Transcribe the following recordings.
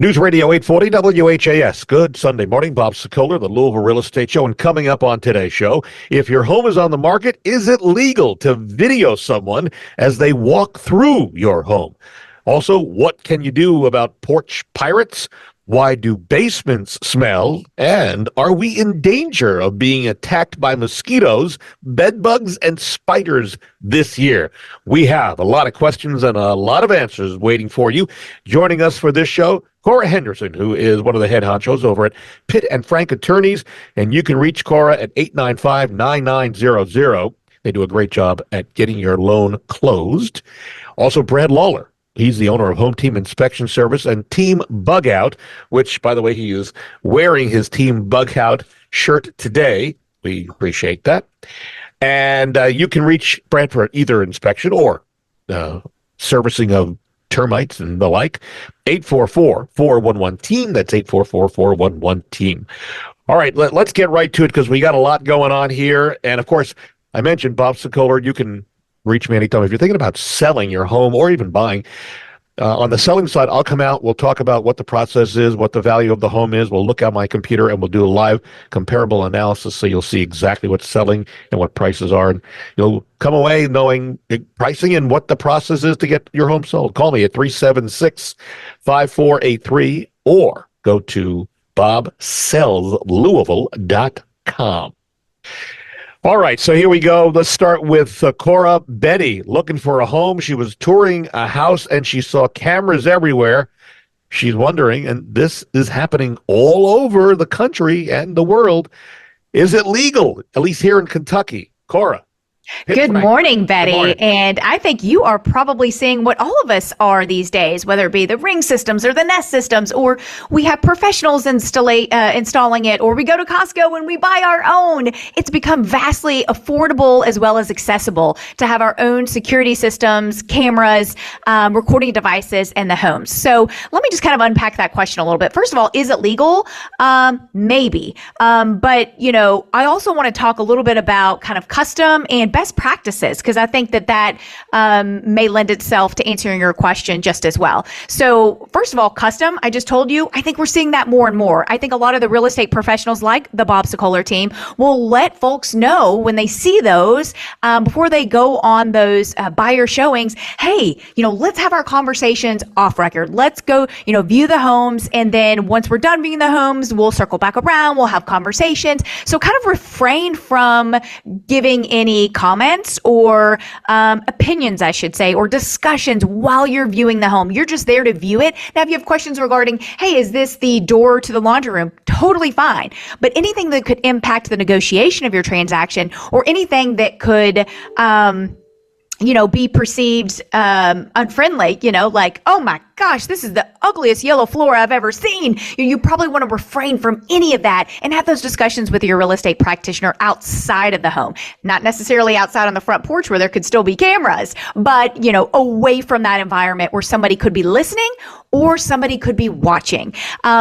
News Radio 840 WHAS. Good Sunday morning. Bob Sokoler, the Louisville Real Estate Show. And coming up on today's show, if your home is on the market, is it legal to video someone as they walk through your home? Also, what can you do about porch pirates? Why do basements smell? And are we in danger of being attacked by mosquitoes, bedbugs, and spiders this year? We have a lot of questions and a lot of answers waiting for you. Joining us for this show, Cora Henderson, who is one of the head honchos over at Pitt and Frank Attorneys, and you can reach Cora at 895-9900. They do a great job at getting your loan closed. Also, Brad Lawler. He's the owner of Home Team Inspection Service and Team Bug Out, which, by the way, he is wearing his Team Bug Out shirt today. We appreciate that. And you can reach Brad for either inspection or servicing of termites and the like. 844-411-TEAM. That's 844-411-TEAM. All right, let's get right to it because we got a lot going on here. And, of course, I mentioned Bob Sokoler. You can reach me anytime. If you're thinking about selling your home or even buying, on the selling side, I'll come out. We'll talk about what the process is, what the value of the home is. We'll look at my computer and we'll do a live comparable analysis so you'll see exactly what's selling and what prices are. And you'll come away knowing the pricing and what the process is to get your home sold. Call me at 376-5483 or go to bobsellslouisville.com. All right, so here we go. Let's start with Cora. Betty, looking for a home. She was touring a house and she saw cameras everywhere. She's wondering, and this is happening all over the country and the world, is it legal, at least here in Kentucky? Cora. Good morning, Betty. Good morning. And I think you are probably seeing what all of us are these days, whether it be the Ring systems or the Nest systems, or we have professionals installing it, or we go to Costco and we buy our own. It's become vastly affordable as well as accessible to have our own security systems, cameras, recording devices in the homes. So let me just kind of unpack that question a little bit. First of all, is it legal? Maybe. But, I also want to talk a little bit about kind of custom and best practices, because I think that may lend itself to answering your question just as well. So first of all, custom, I just told you, I think we're seeing that more and more. I think a lot of the real estate professionals like the Bob Sokoler team will let folks know when they see those before they go on those buyer showings, hey, let's have our conversations off record. Let's go, view the homes. And then once we're done viewing the homes, we'll circle back around. We'll have conversations. So kind of refrain from giving any comments or opinions, I should say, or discussions while you're viewing the home. You're just there to view it. Now, if you have questions regarding, hey, is this the door to the laundry room? Totally fine. But anything that could impact the negotiation of your transaction or anything that could be perceived unfriendly, like, oh my gosh, this is the ugliest yellow floor I've ever seen. You probably want to refrain from any of that and have those discussions with your real estate practitioner outside of the home. Not necessarily outside on the front porch where there could still be cameras, but, away from that environment where somebody could be listening or somebody could be watching.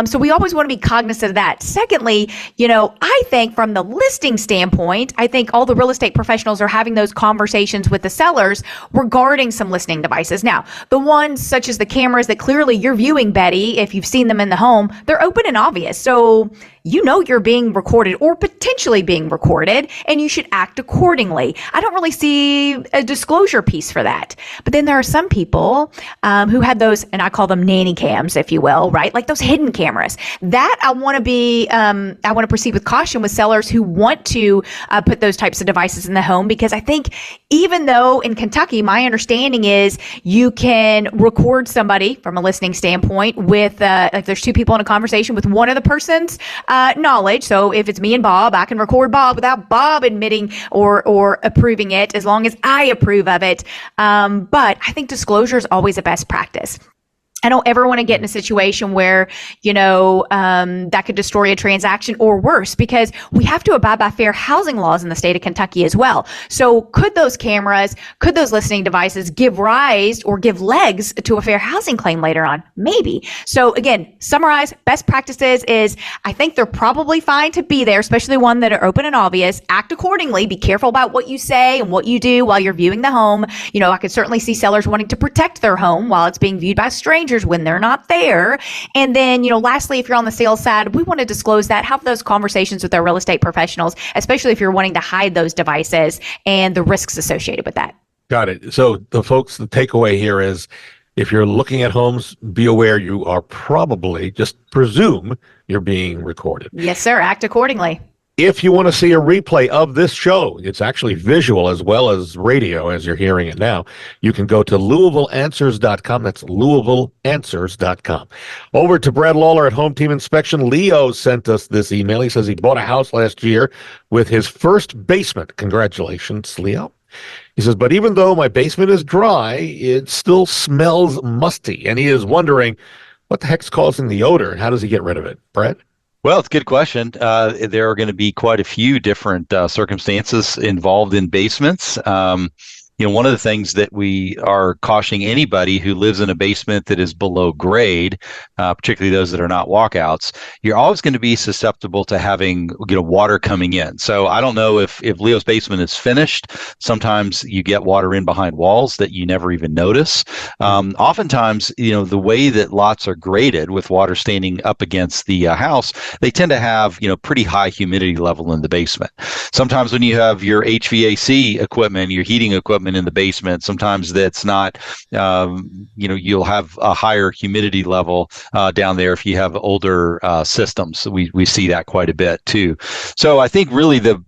So we always want to be cognizant of that. Secondly, I think from the listing standpoint, I think all the real estate professionals are having those conversations with the sellers regarding some listening devices. Now, the ones such as the cameras that clearly you're viewing, Betty, if you've seen them in the home, they're open and obvious. So you're being recorded or potentially being recorded, and you should act accordingly. I don't really see a disclosure piece for that. But then there are some people who have those, and I call them nanny cams, if you will, right? Like those hidden cameras. That I want to proceed with caution with sellers who want to put those types of devices in the home, because I think even though in Kentucky, my understanding is you can record somebody from a listening standpoint with, if there's two people in a conversation with one of the person's knowledge. So if it's me and Bob, I can record Bob without Bob admitting or approving it, as long as I approve of it. But I think disclosure is always a best practice. I don't ever want to get in a situation where, that could destroy a transaction or worse, because we have to abide by fair housing laws in the state of Kentucky as well. So could those cameras, could those listening devices give rise or give legs to a fair housing claim later on? Maybe. So again, summarize best practices is I think they're probably fine to be there, especially one that are open and obvious. Act accordingly. Be careful about what you say and what you do while you're viewing the home. I could certainly see sellers wanting to protect their home while it's being viewed by strangers strangers when they're not there. And then, lastly, if you're on the sales side, we want to disclose that, have those conversations with our real estate professionals, especially if you're wanting to hide those devices and the risks associated with that. Got it. So the takeaway here is, if you're looking at homes, be aware you are probably, just presume you're being recorded. Yes, sir. Act accordingly. If you want to see a replay of this show, it's actually visual as well as radio as you're hearing it now. You can go to LouisvilleAnswers.com. That's LouisvilleAnswers.com. Over to Brad Lawler at Home Team Inspection. Leo sent us this email. He says he bought a house last year with his first basement. Congratulations, Leo. He says, but even though my basement is dry, it still smells musty. And he is wondering what the heck's causing the odor and how does he get rid of it? Brad? Well, it's a good question. There are going to be quite a few different circumstances involved in basements. One of the things that we are cautioning anybody who lives in a basement that is below grade, particularly those that are not walkouts, you're always going to be susceptible to having water coming in. So I don't know if Leo's basement is finished. Sometimes you get water in behind walls that you never even notice. Oftentimes, the way that lots are graded with water standing up against the house, they tend to have pretty high humidity level in the basement. Sometimes when you have your HVAC equipment, your heating equipment in the basement, sometimes that's not, you'll have a higher humidity level down there if you have older systems. So we see that quite a bit too. So I think really the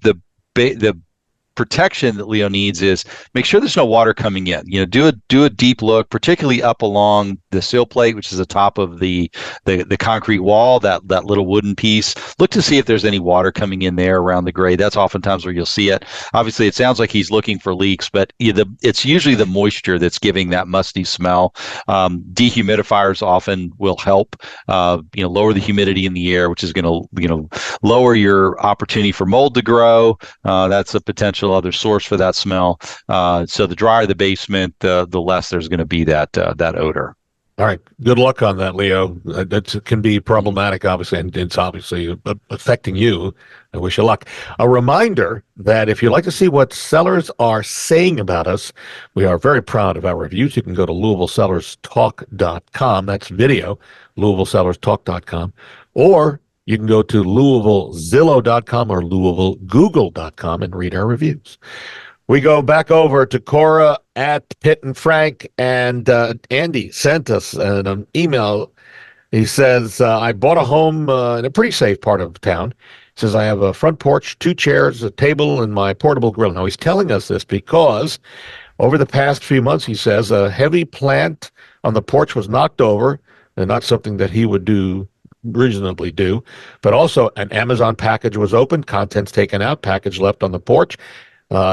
protection that Leo needs is make sure there's no water coming in. Do a deep look, particularly up along the sill plate, which is the top of the concrete wall, that little wooden piece. Look to see if there's any water coming in there around the grade. That's oftentimes where you'll see it. Obviously, it sounds like he's looking for leaks, but it's usually the moisture that's giving that musty smell. Dehumidifiers often will help, lower the humidity in the air, which is going to, lower your opportunity for mold to grow. That's a potential other source for that smell. So the drier the basement, the less there's going to be that odor. All right. Good luck on that, Leo. That can be problematic, obviously, and it's obviously affecting you. I wish you luck. A reminder that if you'd like to see what sellers are saying about us, we are very proud of our reviews. You can go to LouisvilleSellersTalk.com. That's video, LouisvilleSellersTalk.com. Or you can go to LouisvilleZillow.com or LouisvilleGoogle.com and read our reviews. We go back over to Cora at Pitt and Frank, and Andy sent us an email. He says, I bought a home in a pretty safe part of town. He says, I have a front porch, 2 chairs, a table, and my portable grill. Now, he's telling us this because over the past few months, he says, a heavy plant on the porch was knocked over, and not something that he would reasonably do, but also an Amazon package was opened, contents taken out, package left on the porch.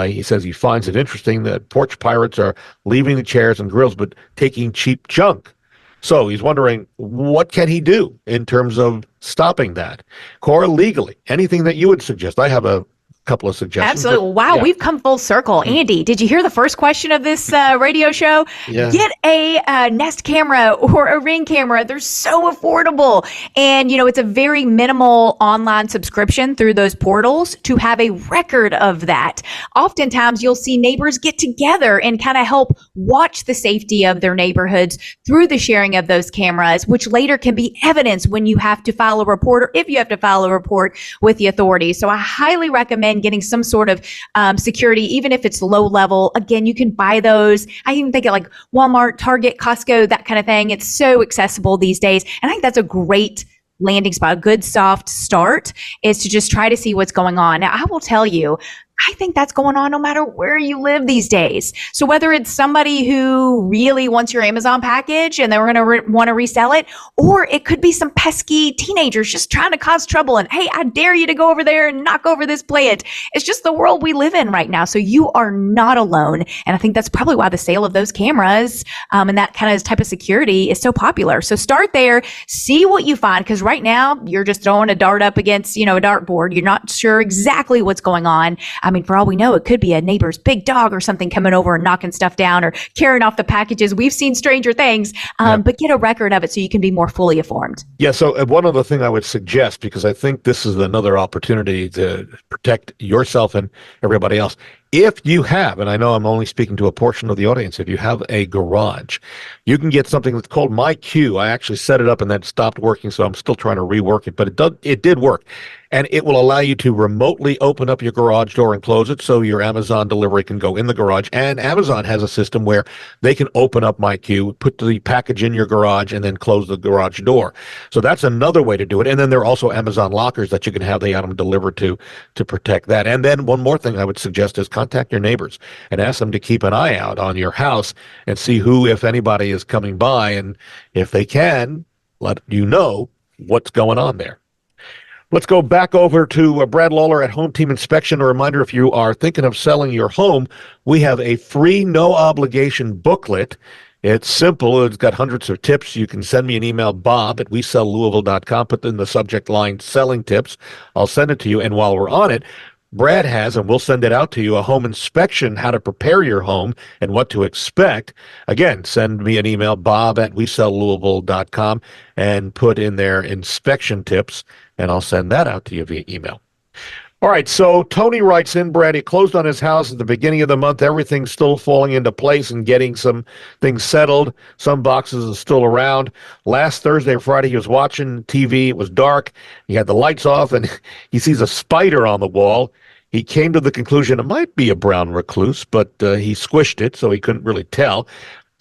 He says he finds it interesting that porch pirates are leaving the chairs and grills, but taking cheap junk. So he's wondering, what can he do in terms of stopping that? Cora, legally, anything that you would suggest? I have a couple of suggestions. Absolutely. Wow, yeah. We've come full circle. Andy, did you hear the first question of this radio show? Yeah. Get a Nest camera or a Ring camera. They're so affordable. And, it's a very minimal online subscription through those portals to have a record of that. Oftentimes, you'll see neighbors get together and kind of help watch the safety of their neighborhoods through the sharing of those cameras, which later can be evidence when you have to file a report or if you have to file a report with the authorities. So I highly recommend getting some sort of security, even if it's low level. Again, you can buy those. I even think at like Walmart, Target, Costco, that kind of thing. It's so accessible these days. And I think that's a great landing spot. A good soft start is to just try to see what's going on. Now, I will tell you, I think that's going on no matter where you live these days. So whether it's somebody who really wants your Amazon package and they're going to want to resell it, or it could be some pesky teenagers just trying to cause trouble and, hey, I dare you to go over there and knock over this plant. It's just the world we live in right now. So you are not alone. And I think that's probably why the sale of those cameras and that kind of type of security is so popular. So start there, see what you find, because right now you're just throwing a dart up against, a dartboard. You're not sure exactly what's going on. I mean, for all we know, it could be a neighbor's big dog or something coming over and knocking stuff down or carrying off the packages. We've seen stranger things, but get a record of it so you can be more fully informed. Yeah, so one other thing I would suggest, because I think this is another opportunity to protect yourself and everybody else, If you have, and I know I'm only speaking to a portion of the audience, if you have a garage, you can get something that's called MyQ. I actually set it up and then stopped working, so I'm still trying to rework it, but it did work. And it will allow you to remotely open up your garage door and close it so your Amazon delivery can go in the garage. And Amazon has a system where they can open up MyQ, put the package in your garage, and then close the garage door. So that's another way to do it. And then there are also Amazon lockers that you can have the item delivered to protect that. And then one more thing I would suggest is contact your neighbors and ask them to keep an eye out on your house and see who, if anybody, is coming by. And if they can, let you know what's going on there. Let's go back over to Brad Lawler at Home Team Inspection. A reminder, if you are thinking of selling your home, we have a free, no-obligation booklet. It's simple. It's got hundreds of tips. You can send me an email, bob@wesellouisville.com. Put in the subject line, selling tips. I'll send it to you. And while we're on it, Brad has, and we'll send it out to you, a home inspection, how to prepare your home and what to expect. Again, send me an email, bob@wesellouisville.com, and put in there inspection tips, and I'll send that out to you via email. All right, so Tony writes in, Brad, he closed on his house at the beginning of the month. Everything's still falling into place and getting some things settled. Some boxes are still around. Last Thursday or Friday, he was watching TV. It was dark. He had the lights off, and he sees a spider on the wall. He came to the conclusion it might be a brown recluse, but he squished it, so he couldn't really tell.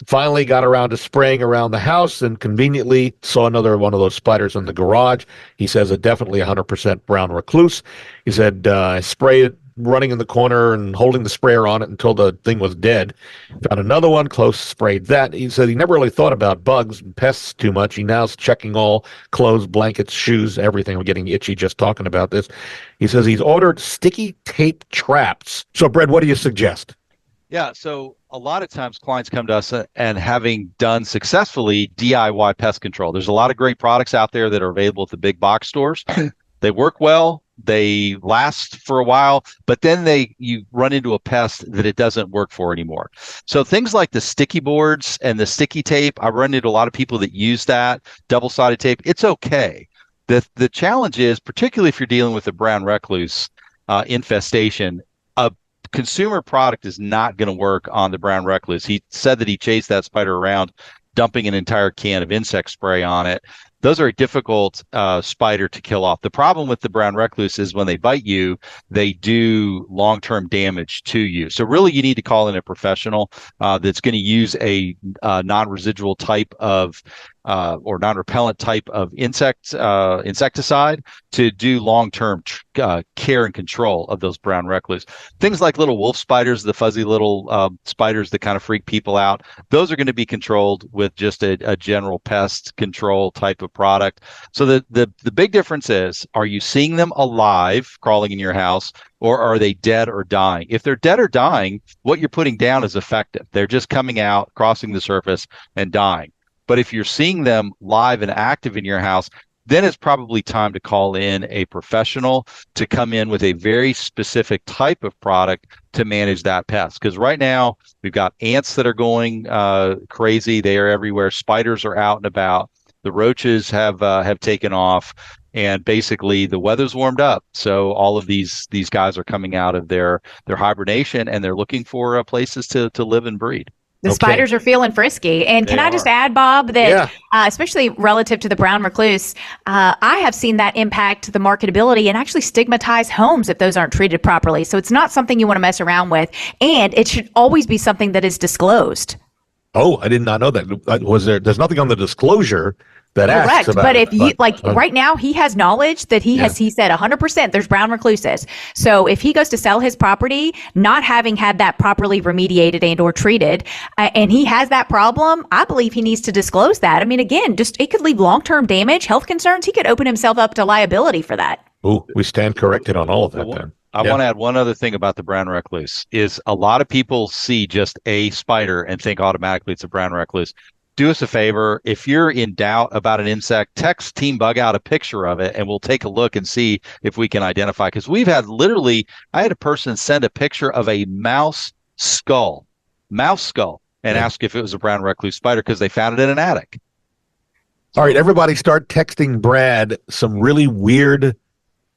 Finally got around to spraying around the house and conveniently saw another one of those spiders in the garage. He says it definitely 100% brown recluse. He said, I sprayed it running in the corner and holding the sprayer on it until the thing was dead. Found another one close, sprayed that. He said he never really thought about bugs and pests too much. He now's checking all clothes, blankets, shoes, everything. I'm getting itchy just talking about this. He says he's ordered sticky tape traps. So, Brett, what do you suggest? Yeah, so a lot of times clients come to us and having done successfully DIY pest control. There's a lot of great products out there that are available at the big box stores. They work well, they last for a while, but then you run into a pest that it doesn't work for anymore. So things like the sticky boards and the sticky tape, I run into a lot of people that use that double-sided tape. It's okay. The challenge is, particularly if you're dealing with a brown recluse infestation, a consumer product is not going to work on the brown recluse. He said that he chased that spider around, dumping an entire can of insect spray on it. Those are a difficult spider to kill off. The problem with the brown recluse is when they bite you, they do long-term damage to you. So really, you need to call in a professional that's going to use a non-residual type of or non-repellent type of insecticide to do long-term care and control of those brown recluse. Things like little wolf spiders, the fuzzy little spiders that kind of freak people out, those are going to be controlled with just a general pest control type of product. So the big difference is, are you seeing them alive crawling in your house, or are they dead or dying? If they're dead or dying, what you're putting down is effective. They're just coming out, crossing the surface, and dying. But if you're seeing them live and active in your house, then it's probably time to call in a professional to come in with a very specific type of product to manage that pest. Because right now, we've got ants that are going crazy. They are everywhere. Spiders are out and about. The roaches have taken off. And basically, the weather's warmed up. So all of these guys are coming out of their hibernation, and they're looking for places to live and breed. The spiders are feeling frisky. And can I just add, Bob, that especially relative to the brown recluse, I have seen that impact the marketability and actually stigmatize homes if those aren't treated properly. So it's not something you want to mess around with. And it should always be something that is disclosed. Oh, I did not know that. There's nothing on the disclosure that asks about but if you it. right now he has knowledge that he said 100% there's brown recluses. So if he goes to sell his property, not having had that properly remediated and or treated, and he has that problem, I believe he needs to disclose that. I mean, again, it could leave long-term damage, health concerns. He could open himself up to liability for that. Oh, we stand corrected on all of that then. I want to add one other thing about the brown recluse is a lot of people see just a spider and think automatically it's a brown recluse. Do us a favor. If you're in doubt about an insect, text Team Bug out a picture of it, and we'll take a look and see if we can identify. Because I had a person send a picture of a mouse skull, and ask if it was a brown recluse spider because they found it in an attic. All right, everybody start texting Brad some really weird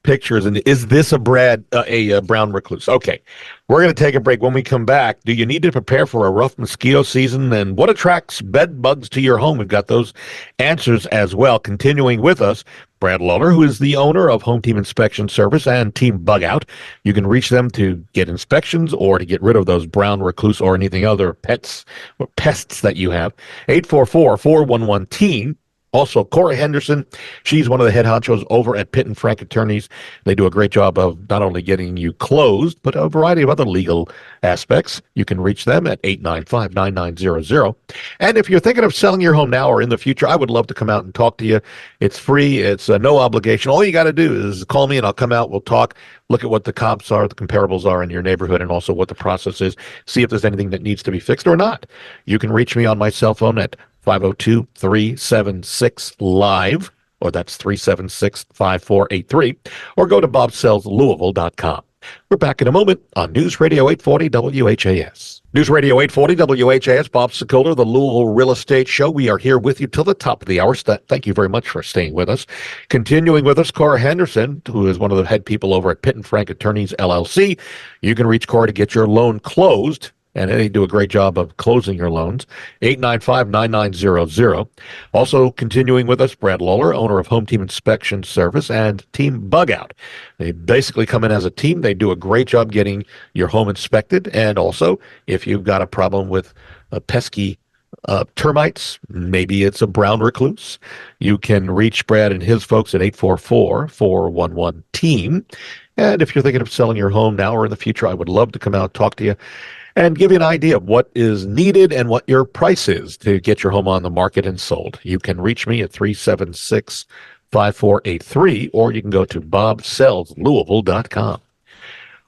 pictures. And is this a brown recluse? Okay, we're going to take a break. When we come back, do you need to prepare for a rough mosquito season? And what attracts bed bugs to your home? We've got those answers as well. Continuing with us, Brad Lawler, who is the owner of Home Team Inspection Service and Team Bug Out. You can reach them to get inspections or to get rid of those brown recluse or anything other pets or pests that you have. 844-411-TEAM. Also, Cora Henderson, she's one of the head honchos over at Pitt and Frank Attorneys. They do a great job of not only getting you closed, but a variety of other legal aspects. You can reach them at 895-9900. And if you're thinking of selling your home now or in the future, I would love to come out and talk to you. It's free. It's no obligation. All you got to do is call me and I'll come out. We'll talk, look at what the comps are, the comparables are in your neighborhood, and also what the process is. See if there's anything that needs to be fixed or not. You can reach me on my cell phone at 502-376-LIVE, or that's 376-5483, or go to bobsellslouisville.com. We're back in a moment on News Radio 840 WHAS. News Radio 840 WHAS, Bob Sokoler, the Louisville Real Estate Show. We are here with you till the top of the hour. Thank you very much for staying with us. Continuing with us, Cora Henderson, who is one of the head people over at Pitt and Frank Attorneys, LLC. You can reach Cora to get your loan closed, and they do a great job of closing your loans. 895-9900. Also continuing with us, Brad Lawler, owner of Home Team Inspection Service and Team Bug Out. They basically come in as a team. They do a great job getting your home inspected. And also, if you've got a problem with pesky termites, maybe it's a brown recluse, you can reach Brad and his folks at 844-411-TEAM. And if you're thinking of selling your home now or in the future, I would love to come out and talk to you and give you an idea of what is needed and what your price is to get your home on the market and sold. You can reach me at 376-5483, or you can go to bobsellslouisville.com.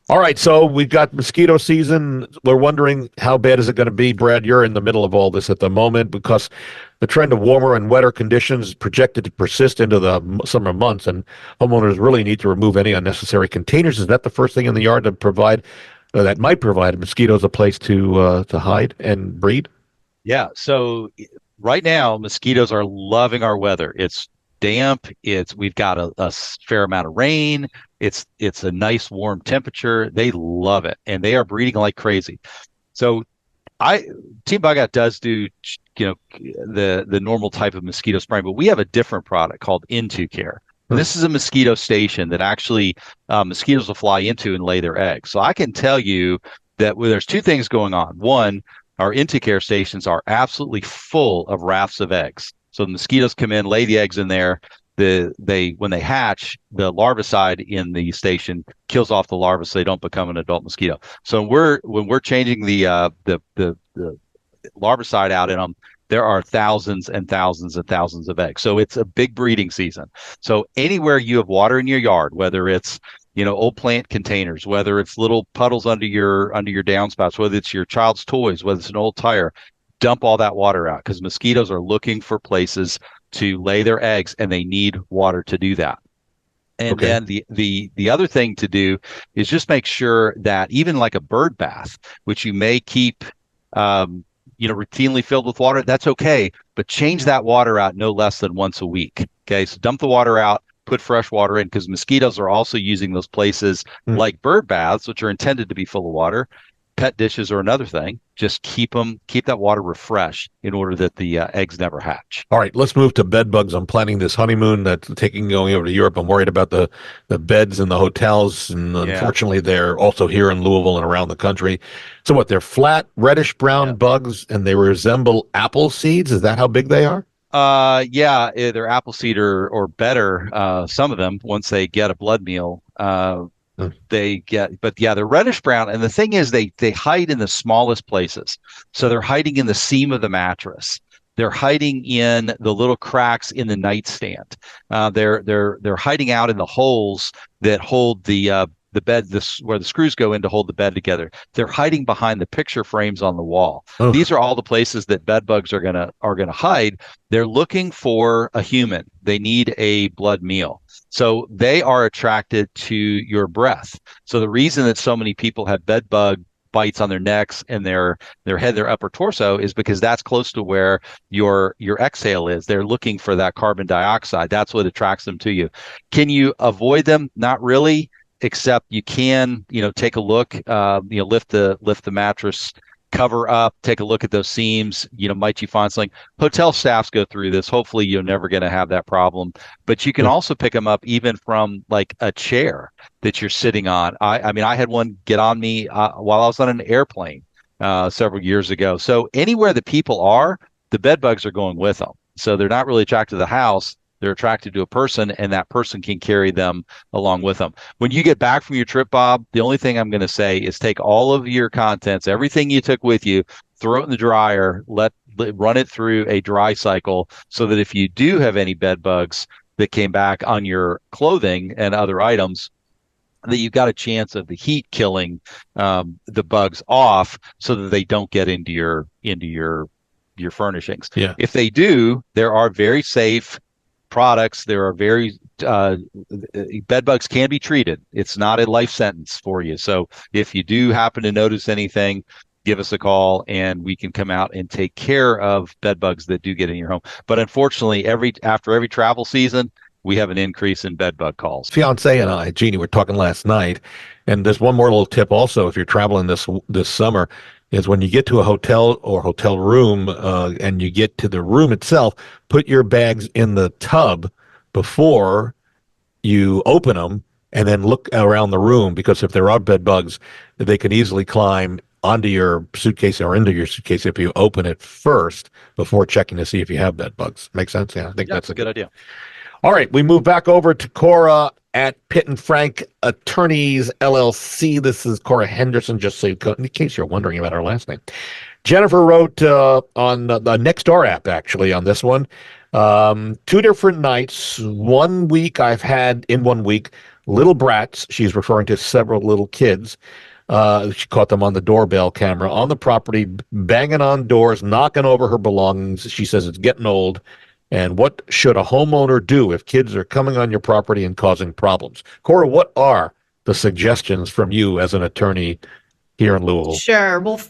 All right, so we've got mosquito season. We're wondering, how bad is it going to be? Brad, you're in the middle of all this at the moment because the trend of warmer and wetter conditions is projected to persist into the summer months, and homeowners really need to remove any unnecessary containers. Is that the first thing in the yard to provide that might provide mosquitoes a place to hide and breed? Yeah. So right now, mosquitoes are loving our weather. It's damp. We've got a fair amount of rain. It's a nice warm temperature. They love it, and they are breeding like crazy. So Team Bug Out does do the normal type of mosquito spraying, but we have a different product called Into Care. This is a mosquito station that actually mosquitoes will fly into and lay their eggs. So I can tell you that there's two things going on. One, our Into-Care stations are absolutely full of rafts of eggs. So the mosquitoes come in, lay the eggs in there. When they hatch, the larvicide in the station kills off the larvae so they don't become an adult mosquito. So when we're changing the larvicide out in them, there are thousands and thousands and thousands of eggs. So it's a big breeding season. So anywhere you have water in your yard, whether it's old plant containers, whether it's little puddles under your downspouts, whether it's your child's toys, whether it's an old tire, dump all that water out, because mosquitoes are looking for places to lay their eggs, and they need water to do that. And then the other thing to do is just make sure that even like a bird bath, which you may keep routinely filled with water, that's okay, but change that water out no less than once a week. Okay, so dump the water out, put fresh water in, because mosquitoes are also using those places like bird baths, which are intended to be full of water. Pet dishes are another thing. Just keep that water refreshed in order that the eggs never hatch. All right, let's move to bed bugs. I'm planning this honeymoon that's going over to Europe. I'm worried about the beds in the hotels, and unfortunately, they're also here in Louisville and around the country. So what? They're flat, reddish brown bugs, and they resemble apple seeds. Is that how big they are? They're apple seed or better. Some of them, once they get a blood meal, they're reddish brown. And the thing is, they hide in the smallest places. So they're hiding in the seam of the mattress. They're hiding in the little cracks in the nightstand. They're hiding out in the holes that hold the bed, where the screws go in to hold the bed together. They're hiding behind the picture frames on the wall. These are all the places that bed bugs are gonna hide. They're looking for a human. They need a blood meal. So they are attracted to your breath. So the reason that so many people have bed bug bites on their necks and their head, their upper torso, is because that's close to where your exhale is. They're looking for that carbon dioxide. That's what attracts them to you. Can you avoid them? Not really, except you can, take a look, lift the mattress cover up, take a look at those seams, might you find something? Hotel staffs go through this. Hopefully you're never going to have that problem, but you can also pick them up even from like a chair that you're sitting on. I mean, I had one get on me while I was on an airplane several years ago. So anywhere that people are, the bed bugs are going with them. So they're not really attracted to the house. They're attracted to a person, and that person can carry them along with them. When you get back from your trip, Bob, the only thing I'm going to say is take all of your contents, everything you took with you, throw it in the dryer, run it through a dry cycle, so that if you do have any bed bugs that came back on your clothing and other items, that you've got a chance of the heat killing the bugs off, so that they don't get into your furnishings. Yeah. If they do, there are very safe products. There are bed bugs can be treated. It's not a life sentence for you. So if you do happen to notice anything, give us a call and we can come out and take care of bed bugs that do get in your home. But unfortunately, after every travel season, we have an increase in bed bug calls. Fiance and I, Jeannie, were talking last night, and there's one more little tip also if you're traveling this summer, is when you get to a hotel or hotel room and you get to the room itself, put your bags in the tub before you open them, and then look around the room, because if there are bed bugs, they can easily climb onto your suitcase or into your suitcase if you open it first before checking to see if you have bed bugs. Make sense? Yeah, I think that's a good idea. All right, we move back over to Cora at Pitt and Frank Attorneys LLC. This is Cora Henderson, just so in case you're wondering about her last name. Jennifer wrote on the Nextdoor app, actually, on this one. 2 different nights. 1 week I've had, in 1 week, little brats. She's referring to several little kids. She caught them on the doorbell camera on the property, banging on doors, knocking over her belongings. She says it's getting old. And what should a homeowner do if kids are coming on your property and causing problems? Cora, what are the suggestions from you as an attorney here in Louisville? Sure. Well,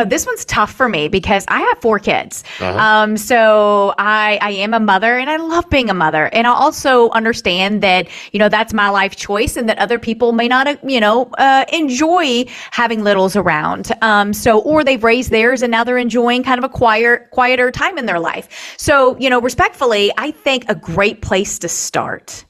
this one's tough for me because I have 4 kids. Uh-huh. So I am a mother, and I love being a mother. And I also understand that, that's my life choice, and that other people may not, enjoy having littles around. Or they've raised theirs and now they're enjoying kind of a quieter time in their life. So, respectfully, I think a great place to start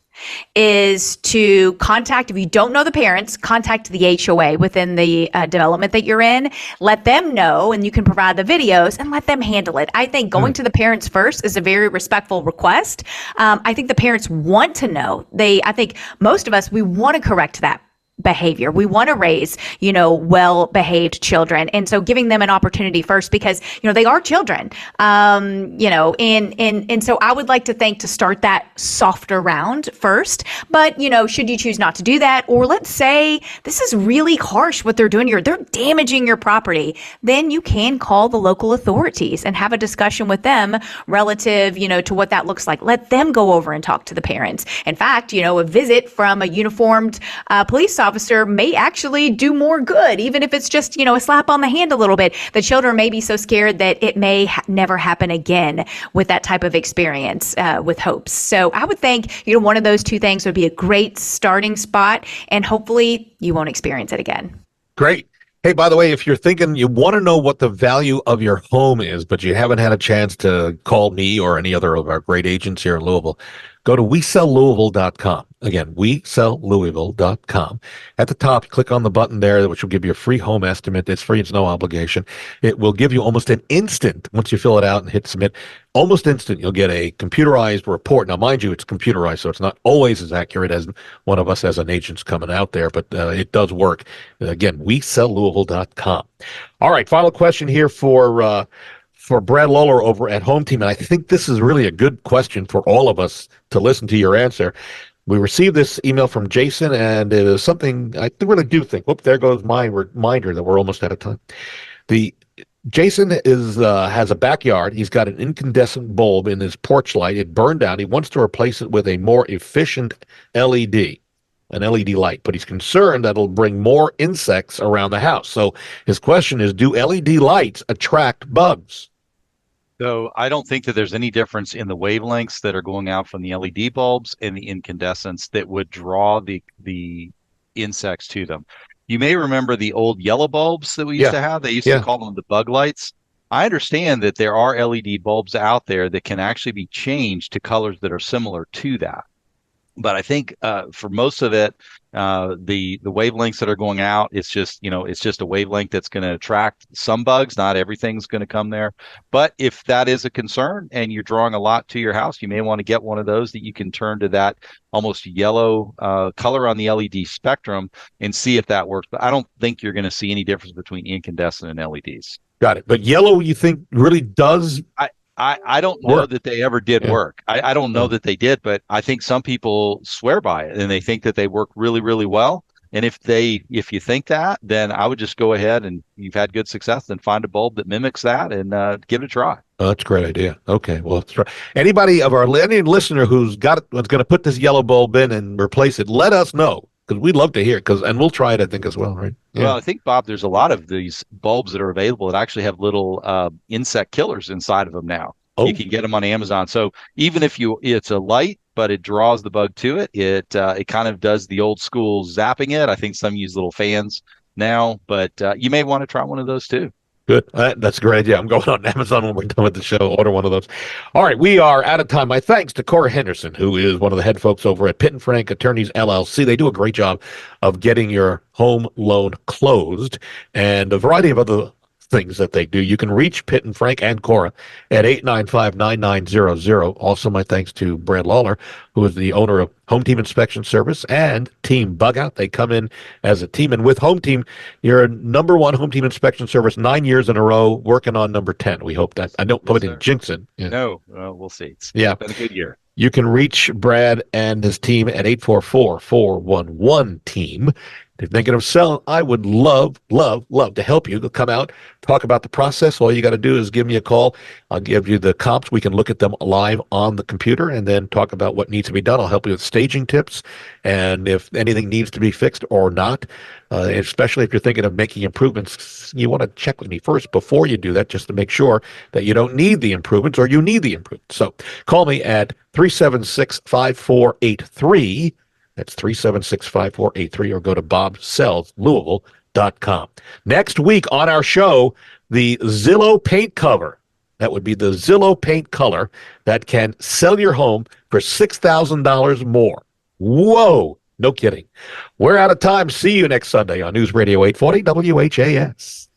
is to contact, if you don't know the parents, contact the HOA within the development that you're in. Let them know, and you can provide the videos and let them handle it. I think going to the parents first is a very respectful request. I think the parents want to know. I think most of us, we want to correct that behavior. We want to raise, well-behaved children. And so giving them an opportunity first, because, they are children, and so I would like to think to start that softer round first. But, should you choose not to do that, or let's say this is really harsh what they're doing here, they're damaging your property, then you can call the local authorities and have a discussion with them relative, to what that looks like. Let them go over and talk to the parents. In fact, a visit from a uniformed police officer may actually do more good, even if it's just, a slap on the hand a little bit. The children may be so scared that it may never happen again with that type of experience with hopes. So I would think, one of those 2 things would be a great starting spot, and hopefully you won't experience it again. Great. Hey, by the way, if you're thinking you want to know what the value of your home is, but you haven't had a chance to call me or any other of our great agents here in Louisville, go to WeSellLouisville.com. Again, WeSellLouisville.com. At the top, click on the button there, which will give you a free home estimate. It's free. It's no obligation. It will give you almost an instant, once you fill it out and hit submit, almost instant, you'll get a computerized report. Now, mind you, it's computerized, so it's not always as accurate as one of us as an agent's coming out there, but it does work. Again, WeSellLouisville.com. All right, final question here for Brad Lawler over at Home Team, and I think this is really a good question for all of us to listen to your answer. We received this email from Jason, and it is something I really do think. Whoop, there goes my reminder that we're almost out of time. Jason has a backyard. He's got an incandescent bulb in his porch light. It burned out. He wants to replace it with a more efficient LED. an LED light, but he's concerned that it'll bring more insects around the house. So his question is, do LED lights attract bugs? So I don't think that there's any difference in the wavelengths that are going out from the LED bulbs and the incandescents that would draw the insects to them. You may remember the old yellow bulbs that we used Yeah. to have. They used Yeah. to call them the bug lights. I understand that there are LED bulbs out there that can actually be changed to colors that are similar to that. But I think for most of it, the wavelengths that are going out, it's just a wavelength that's going to attract some bugs. Not everything's going to come there. But if that is a concern and you're drawing a lot to your house, you may want to get one of those that you can turn to that almost yellow color on the LED spectrum and see if that works. But I don't think you're going to see any difference between incandescent and LEDs. Got it. But yellow, you think really does I don't know work? that they ever did work. I don't know that they did, but I think some people swear by it and they think that they work really, really well. And if you think that, then I would just go ahead and you've had good success, then find a bulb that mimics that and give it a try. Oh, that's a great idea. Okay, well, let's try. Anybody of any listener who's going to put this yellow bulb in and replace it, let us know, because we'd love to hear it. And we'll try it, I think, as well, right? Yeah. Well, I think, Bob, there's a lot of these bulbs that are available that actually have little insect killers inside of them now. Oh. You can get them on Amazon. So even if it's a light, but it draws the bug to it, it kind of does the old school zapping it. I think some use little fans now, but you may want to try one of those too. Good. That's a great idea. I'm going on Amazon when we're done with the show. Order one of those. All right, we are out of time. My thanks to Cora Henderson, who is one of the head folks over at Pitt and Frank Attorneys LLC. They do a great job of getting your home loan closed and a variety of other things that they do. You can reach Pitt and Frank and Cora at 895-9900. Also, my thanks to Brad Lawler, who is the owner of Home Team Inspection Service and Team Bug Out. They come in as a team. And with Home Team, you're a number one Home Team Inspection Service 9 years in a row, working on number 10. We hope that. I don't put it in jinx it. Yeah. No, we'll see. It's been a good year. You can reach Brad and his team at 844-411-TEAM. If you're thinking of selling, I would love to help you. Come out, talk about the process. All you got to do is give me a call. I'll give you the comps. We can look at them live on the computer and then talk about what needs to be done. I'll help you with staging tips and if anything needs to be fixed or not. Especially if you're thinking of making improvements, you want to check with me first before you do that, just to make sure that you don't need the improvements or you need the improvements. So call me at 376-5483. That's 376-5483, or go to bobsellslouisville.com. Next week on our show, the Zillow paint cover. That would be the Zillow paint color that can sell your home for $6,000 more. Whoa, no kidding. We're out of time. See you next Sunday on News Radio 840 WHAS.